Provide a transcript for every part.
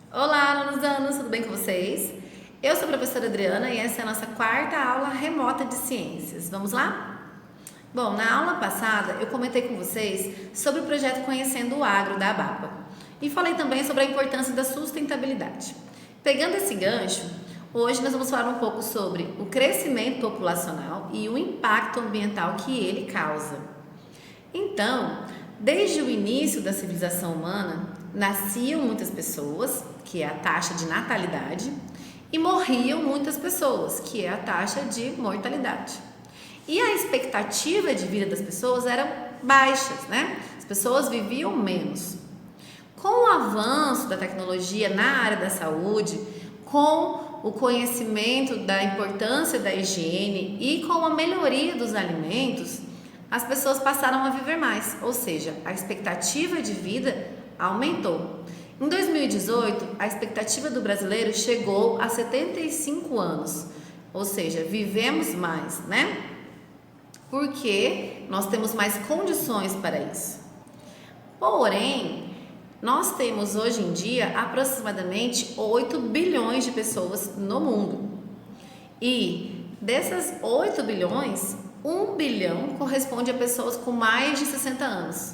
Olá, alunos, tudo bem com vocês? Eu sou a professora Adriana e essa é a nossa quarta aula remota de ciências. Vamos lá? Bom, na aula passada eu comentei com vocês sobre o projeto Conhecendo o Agro da ABAPA e falei também sobre a importância da sustentabilidade. Pegando esse gancho, hoje nós vamos falar um pouco sobre o crescimento populacional e o impacto ambiental que ele causa. Então, desde o início da civilização humana, nasciam muitas pessoas, que é a taxa de natalidade, e morriam muitas pessoas, que é a taxa de mortalidade. E a expectativa de vida das pessoas eram baixas, né? As pessoas viviam menos. Com o avanço da tecnologia na área da saúde, com o conhecimento da importância da higiene e com a melhoria dos alimentos, as pessoas passaram a viver mais, ou seja, a expectativa de vida aumentou. Em 2018, a expectativa do brasileiro chegou a 75 anos, ou seja, vivemos mais, né? Porque nós temos mais condições para isso. Porém, nós temos hoje em dia aproximadamente 8 bilhões de pessoas no mundo. E dessas 8 bilhões, 1 bilhão corresponde a pessoas com mais de 60 anos.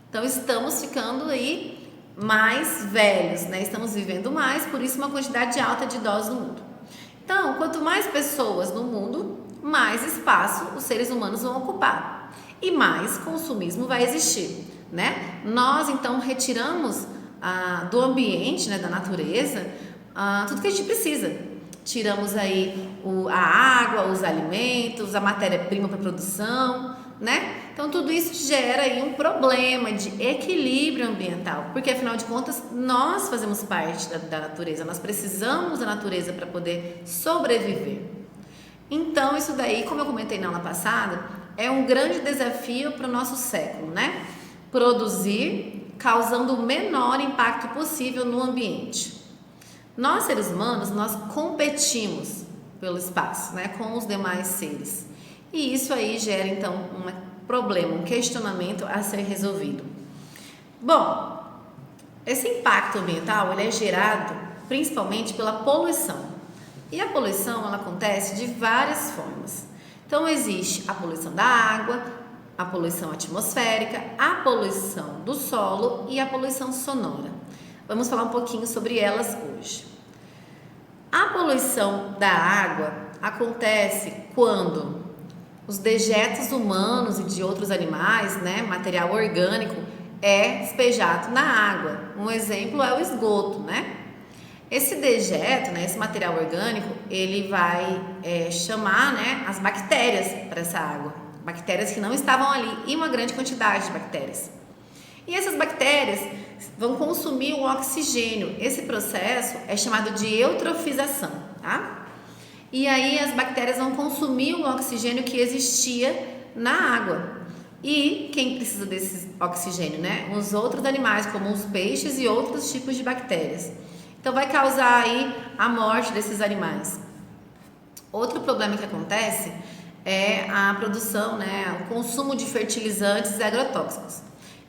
Então estamos ficando aí mais velhos, né? Estamos vivendo mais, por isso uma quantidade alta de idosos no mundo. Então, quanto mais pessoas no mundo, mais espaço os seres humanos vão ocupar e mais consumismo vai existir, né? Nós então retiramos do ambiente, né, da natureza, tudo que a gente precisa. Tiramos aí a água, os alimentos, a matéria-prima para produção, né? Então tudo isso gera aí um problema de equilíbrio ambiental, porque afinal de contas nós fazemos parte da natureza, nós precisamos da natureza para poder sobreviver. Então isso daí, como eu comentei na aula passada, é um grande desafio para o nosso século, né? Produzir causando o menor impacto possível no ambiente. Nós, seres humanos, nós competimos pelo espaço, né, com os demais seres. E isso aí gera, então, um problema, um questionamento a ser resolvido. Bom, esse impacto ambiental, ele é gerado principalmente pela poluição. E a poluição, ela acontece de várias formas. Então, existe a poluição da água, a poluição atmosférica, a poluição do solo e a poluição sonora. Vamos falar um pouquinho sobre elas hoje. A poluição da água acontece quando os dejetos humanos e de outros animais, né, material orgânico, é despejado na água. Um exemplo é o esgoto, né? Esse dejeto, né, esse material orgânico, ele vai chamar, né, as bactérias para essa água. Bactérias que não estavam ali, e uma grande quantidade de bactérias. E essas bactérias vão consumir o oxigênio. Esse processo é chamado de eutrofização, tá? E aí as bactérias vão consumir o oxigênio que existia na água. E quem precisa desse oxigênio, né? Os outros animais, como os peixes e outros tipos de bactérias. Então vai causar aí a morte desses animais. Outro problema que acontece é a produção, né? O consumo de fertilizantes e agrotóxicos.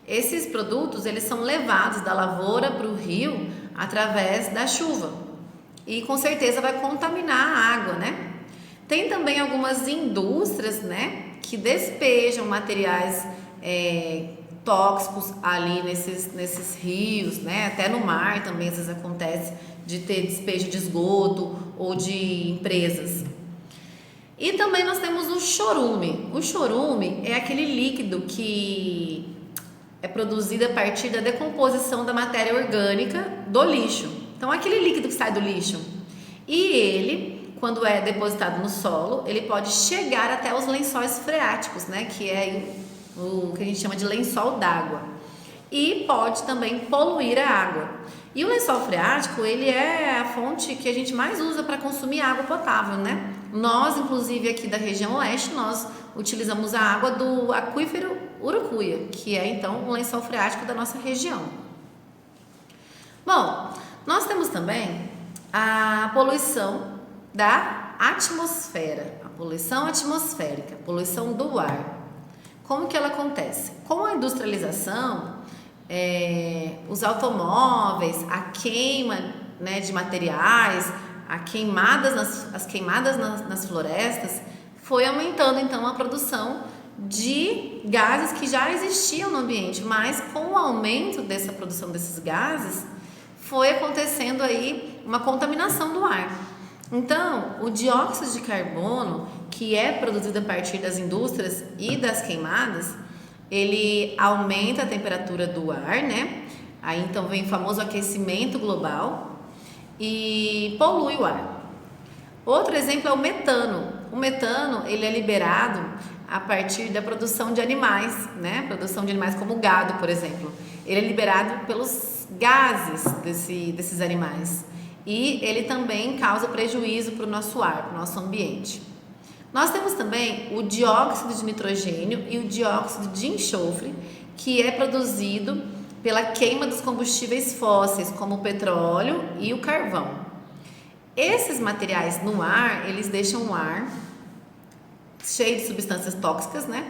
Esses produtos, eles são levados da lavoura para o rio através da chuva e com certeza vai contaminar a água, né? Tem também algumas indústrias, né, que despejam materiais tóxicos ali nesses rios, né? Até no mar também às vezes acontece de ter despejo de esgoto ou de empresas. E também nós temos o chorume. O chorume é aquele líquido que é produzido a partir da decomposição da matéria orgânica do lixo. Então, aquele líquido que sai do lixo. E ele, quando é depositado no solo, ele pode chegar até os lençóis freáticos, né? Que é o que a gente chama de lençol d'água. E pode também poluir a água. E o lençol freático, ele é a fonte que a gente mais usa para consumir água potável, né? Nós, inclusive aqui da região oeste, nós utilizamos a água do aquífero Urucuia, que é então o lençol freático da nossa região. Bom, nós temos também a poluição da atmosfera, a poluição atmosférica, a poluição do ar. Como que ela acontece? Com a industrialização, os automóveis, a queima, né, de materiais, as queimadas nas florestas, foi aumentando então a produção de gases que já existiam no ambiente, mas com o aumento dessa produção desses gases, foi acontecendo aí uma contaminação do ar. Então, o dióxido de carbono, que é produzido a partir das indústrias e das queimadas, ele aumenta a temperatura do ar, né? Aí então vem o famoso aquecimento global e polui o ar. Outro exemplo é o metano. O metano, ele é liberado a partir da produção de animais, né? Produção de animais como o gado, por exemplo. Ele é liberado pelos gases desses animais. E ele também causa prejuízo para o nosso ar, para o nosso ambiente. Nós temos também o dióxido de nitrogênio e o dióxido de enxofre, que é produzido pela queima dos combustíveis fósseis, como o petróleo e o carvão. Esses materiais no ar, eles deixam o ar cheio de substâncias tóxicas, né?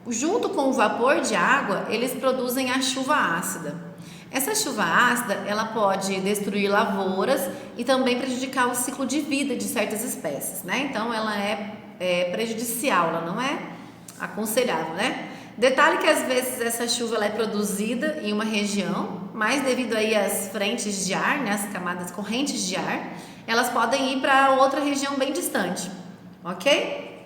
Junto com o vapor de água, eles produzem a chuva ácida. Essa chuva ácida, ela pode destruir lavouras e também prejudicar o ciclo de vida de certas espécies, né? Então, ela é prejudicial, ela não é aconselhável, né? Detalhe que às vezes essa chuva ela é produzida em uma região, mas devido aí às frentes de ar, né, as camadas correntes de ar, elas podem ir para outra região bem distante, ok?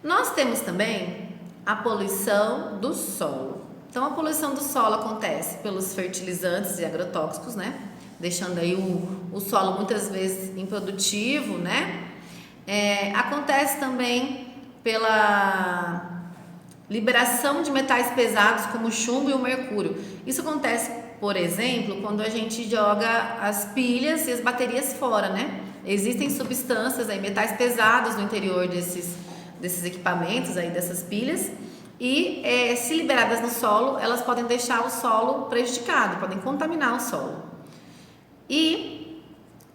Nós temos também a poluição do solo. Então, a poluição do solo acontece pelos fertilizantes e agrotóxicos, né? Deixando aí o solo muitas vezes improdutivo, né? Acontece também pela liberação de metais pesados como o chumbo e o mercúrio. Isso acontece, por exemplo, quando a gente joga as pilhas e as baterias fora, né? Existem substâncias aí, metais pesados no interior desses equipamentos aí, dessas pilhas. E se liberadas no solo, elas podem deixar o solo prejudicado, podem contaminar o solo. E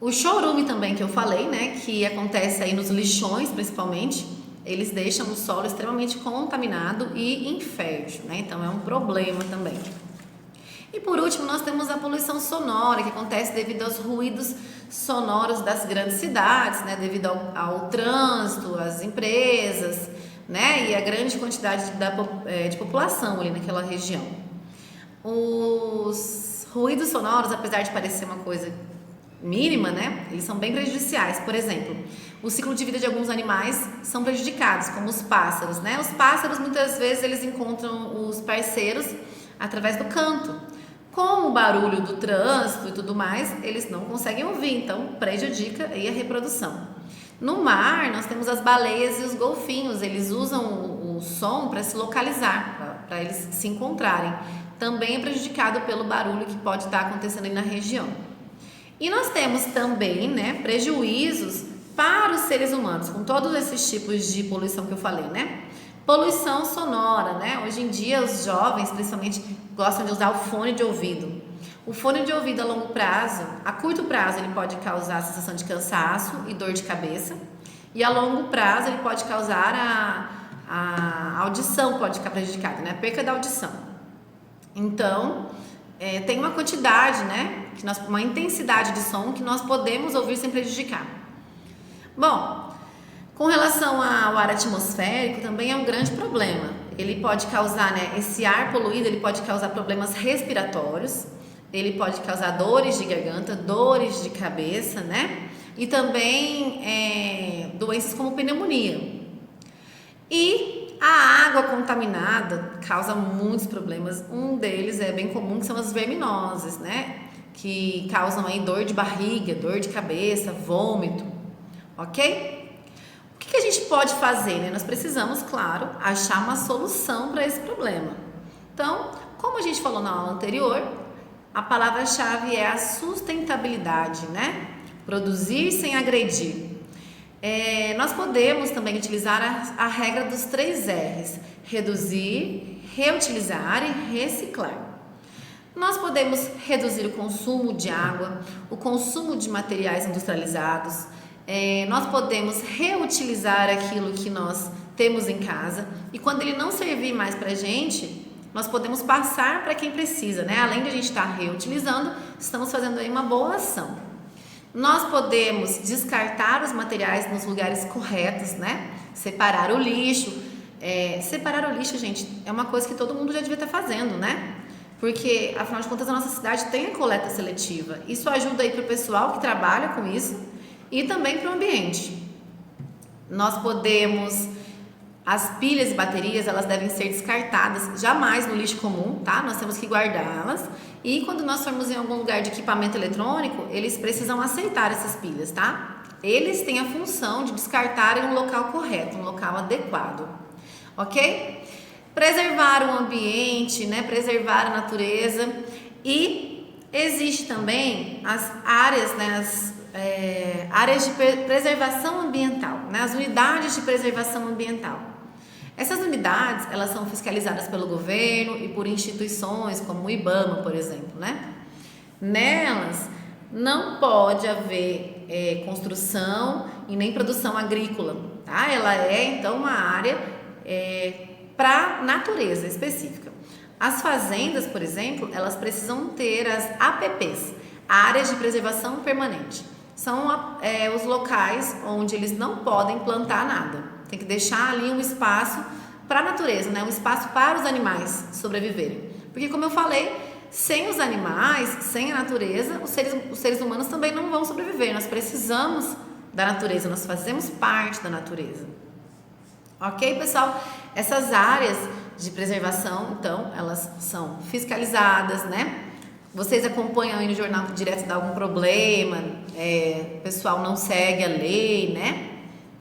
o chorume também que eu falei, né, que acontece aí nos lixões principalmente, eles deixam o solo extremamente contaminado e infértil, né, então é um problema também. E por último, nós temos a poluição sonora, que acontece devido aos ruídos sonoros das grandes cidades, né, devido ao trânsito, às empresas, né, e a grande quantidade de população ali naquela região. Os ruídos sonoros, apesar de parecer uma coisa mínima, né, eles são bem prejudiciais. Por exemplo, o ciclo de vida de alguns animais são prejudicados, como os pássaros, né? Os pássaros muitas vezes eles encontram os parceiros através do canto. Com o barulho do trânsito e tudo mais, eles não conseguem ouvir, então prejudica aí a reprodução. No mar, nós temos as baleias e os golfinhos, eles usam o som para se localizar, para eles se encontrarem. Também é prejudicado pelo barulho que pode estar acontecendo aí na região. E nós temos também, né, prejuízos para os seres humanos, com todos esses tipos de poluição que eu falei, né? Poluição sonora, né? Hoje em dia os jovens, principalmente, gostam de usar o fone de ouvido. O fone de ouvido a longo prazo, a curto prazo, ele pode causar a sensação de cansaço e dor de cabeça. E a longo prazo, ele pode causar a audição, pode ficar prejudicada, né? A perca da audição. Então, tem uma quantidade, né? Uma intensidade de som que nós podemos ouvir sem prejudicar. Bom, com relação ao ar atmosférico, também é um grande problema. Ele pode causar, né? Esse ar poluído, ele pode causar problemas respiratórios. Ele pode causar dores de garganta, dores de cabeça, né? E também doenças como pneumonia. E a água contaminada causa muitos problemas. Um deles é bem comum, que são as verminoses, né? Que causam aí dor de barriga, dor de cabeça, vômito, ok? O que a gente pode fazer, né? Nós precisamos, claro, achar uma solução para esse problema. Então, como a gente falou na aula anterior, a palavra-chave é a sustentabilidade, né? Produzir sem agredir. Nós podemos também utilizar a regra dos 3 R's: reduzir, reutilizar e reciclar. Nós podemos reduzir o consumo de água, o consumo de materiais industrializados. Nós podemos reutilizar aquilo que nós temos em casa e quando ele não servir mais para a gente, nós podemos passar para quem precisa, né? Além de a gente estar reutilizando, estamos fazendo aí uma boa ação. Nós podemos descartar os materiais nos lugares corretos, né? Separar o lixo. Separar o lixo, gente, é uma coisa que todo mundo já devia estar fazendo, né? Porque, afinal de contas, a nossa cidade tem a coleta seletiva. Isso ajuda aí para o pessoal que trabalha com isso e também para o ambiente. Nós podemos... As pilhas e baterias, elas devem ser descartadas, jamais no lixo comum, tá? Nós temos que guardá-las. E quando nós formos em algum lugar de equipamento eletrônico, eles precisam aceitar essas pilhas, tá? Eles têm a função de descartar em um local correto, um local adequado, ok? Preservar o ambiente, né? Preservar a natureza. E existe também as áreas, né? Áreas de preservação ambiental, né? As unidades de preservação ambiental. Essas unidades, elas são fiscalizadas pelo governo e por instituições como o IBAMA, por exemplo, né? Nelas não pode haver construção e nem produção agrícola, tá? Ela é, então, uma área para natureza específica. As fazendas, por exemplo, elas precisam ter as APPs, Áreas de Preservação Permanente. São os locais onde eles não podem plantar nada. Tem que deixar ali um espaço para a natureza, né? Um espaço para os animais sobreviverem. Porque, como eu falei, sem os animais, sem a natureza, os seres humanos também não vão sobreviver. Nós precisamos da natureza, nós fazemos parte da natureza. Ok, pessoal? Essas áreas de preservação, então, elas são fiscalizadas, né? Vocês acompanham aí no jornal direto dá algum problema, o pessoal não segue a lei, né?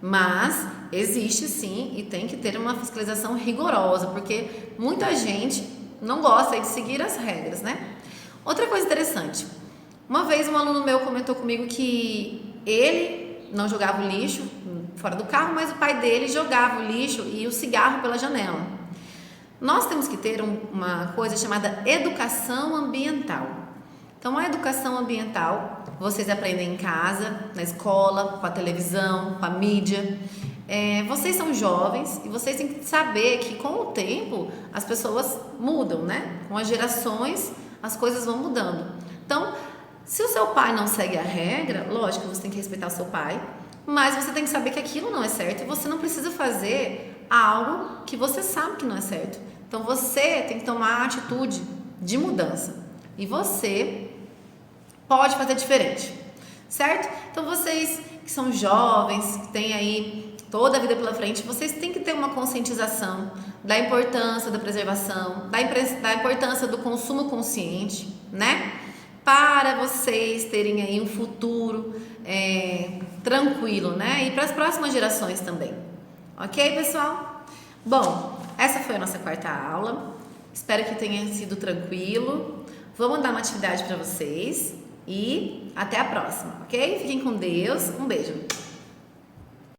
Mas existe sim e tem que ter uma fiscalização rigorosa, porque muita gente não gosta de seguir as regras, né? Outra coisa interessante, uma vez um aluno meu comentou comigo que ele não jogava o lixo fora do carro, mas o pai dele jogava o lixo e o cigarro pela janela. Nós temos que ter uma coisa chamada educação ambiental. Então, a educação ambiental vocês aprendem em casa, na escola, com a televisão, com a mídia. Vocês são jovens e vocês têm que saber que com o tempo as pessoas mudam, né? Com as gerações as coisas vão mudando. Então, se o seu pai não segue a regra, lógico que você tem que respeitar o seu pai, mas você tem que saber que aquilo não é certo e você não precisa fazer algo que você sabe que não é certo. Então você tem que tomar a atitude de mudança e você pode fazer diferente, certo? Então vocês que são jovens, que têm aí toda a vida pela frente, vocês têm que ter uma conscientização da importância da preservação, da importância do consumo consciente, né? Para vocês terem aí um futuro tranquilo, né? E para as próximas gerações também. Ok, pessoal? Bom, essa foi a nossa quarta aula. Espero que tenha sido tranquilo. Vou mandar uma atividade para vocês e até a próxima, ok? Fiquem com Deus. Um beijo.